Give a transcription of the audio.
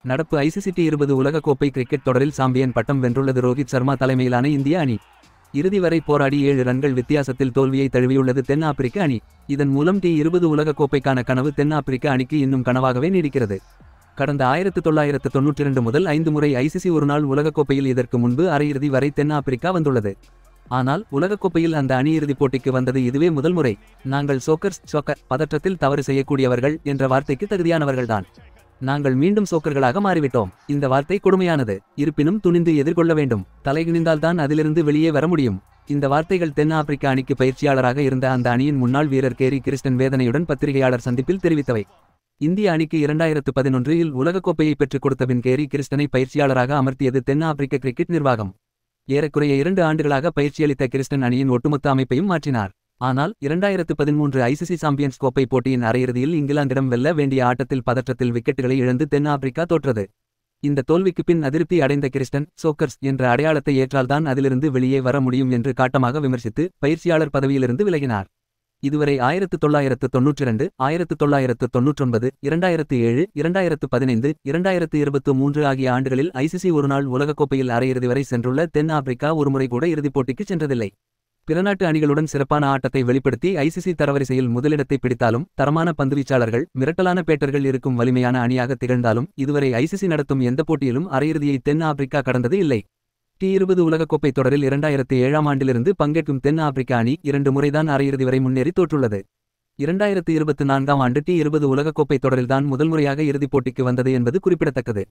நடப்பு ICC T20 உலகக்கோப்பை cricket தொடரில் சாம்பியன் பட்டம் வென்றுள்ளது ரோஹித் சர்மா தலைமையிலான இந்திய அணி. இறுதி வரை போராடி 7 ரன்கள் வித்தியாசத்தில் தோல்வியை தழுவியுள்ளது தென்னாப்பிரிக்க அணி. இதன் மூலம் டி20 உலகக்கோப்பைக்கான கனவு தென்னாப்பிரிக்க அணிக்கு இன்னும் கனவாகவே நீடிக்கிறது. கடந்த 1992 முதல் 5 முறை ஐசிசி ஒருநாள் உலகக்கோப்பையில் இதற்கு முன்பு அரையிறுதி வரை தென்னாப்பிரிக்கா வந்துள்ளது. ஆனால் உலகக்கோப்பையில் அந்த அணி இறுதிப் போட்டிக்கு வந்தது இதுவே முதல் முறை. நாங்கள் சோக்கர் பதற்றத்தில் தவறு செய்யக்கூடியவர்கள் என்ற வார்த்தைக்கு தகுதியானவர்கள்தான். நாங்கள் மீண்டும் சோக்கர்களாக மாறிவிட்டோம். இந்த வார்த்தை கொடுமையானது. இருப்பினும் துணிந்து எதிர்கொள்ள வேண்டும். தலைகுனிந்தால்தான் அதிலிருந்து வெளியே வர முடியும். இந்த வார்த்தைகள் தென்னாப்பிரிக்க அணிக்கு பயிற்சியாளராக இருந்த அந்த அணியின் முன்னாள் வீரர் கேரி கிறிஸ்டன் வேதனையுடன் பத்திரிகையாளர் சந்திப்பில் தெரிவித்தவை. இந்திய அணிக்கு 2011 உலகக்கோப்பையை பெற்றுக் கொடுத்தபின் கேரி கிறிஸ்டனை பயிற்சியாளராக அமர்த்தியது தென்னாப்பிரிக்க கிரிக்கெட் நிர்வாகம். ஏறக்குறைய 2 ஆண்டுகளாக பயிற்சியளித்த கிறிஸ்டன் அணியின் ஒட்டுமொத்த அமைப்பையும் மாற்றினார். ஆனால் 2013 ஐசிசி சாம்பியன்ஸ் கோப்பை போட்டியின் அரையிறுதியில் இங்கிலாந்திடம் வெல்ல வேண்டிய ஆட்டத்தில் பதற்றத்தில் விக்கெட்டுகளை இழந்து தென்னாப்பிரிக்கா தோற்றது. இந்த தோல்விக்கு பின் அதிருப்தி அடைந்த கிறிஸ்டன் சோக்கர்ஸ் என்ற அடையாளத்தை ஏற்றால்தான் அதிலிருந்து வெளியே வர முடியும் என்று காட்டமாக விமர்சித்து பயிற்சியாளர் பதவியிலிருந்து விலகினார். இதுவரை 1992, 1999, 2007, 2015, 2023 ஆகிய ஆண்டுகளில் ஐசிசி ஒருநாள் உலகக்கோப்பையில் அரையிறுதி வரை சென்றுள்ள தென்னாப்பிரிக்கா ஒருமுறை கூட இறுதிப் போட்டிக்கு சென்றதில்லை. பிறநாட்டு அணிகளுடன் சிறப்பான ஆட்டத்தை வெளிப்படுத்தி ஐசிசி தரவரிசையில் முதலிடத்தை பிடித்தாலும், தரமான பந்துவீச்சாளர்கள், மிரட்டலான பேட்டர்கள் இருக்கும் வலிமையான அணியாக திகழ்ந்தாலும், இதுவரை ஐசிசி நடத்தும் எந்த போட்டியிலும் அரையிறுதியை தென்னாப்பிரிக்கா கடந்தது இல்லை. டி20 உலகக்கோப்பை தொடரில் 2007ஆம் ஆண்டிலிருந்து பங்கேற்கும் தென்னாப்பிரிக்க அணி 2 முறைதான் அரையிறுதி வரை முன்னேறி தோற்றுள்ளது. 2024ஆம் ஆண்டு டி20 உலகக்கோப்பை தொடரில்தான் முதல் முறையாக இறுதிப் போட்டிக்கு வந்தது என்பது குறிப்பிடத்தக்கது.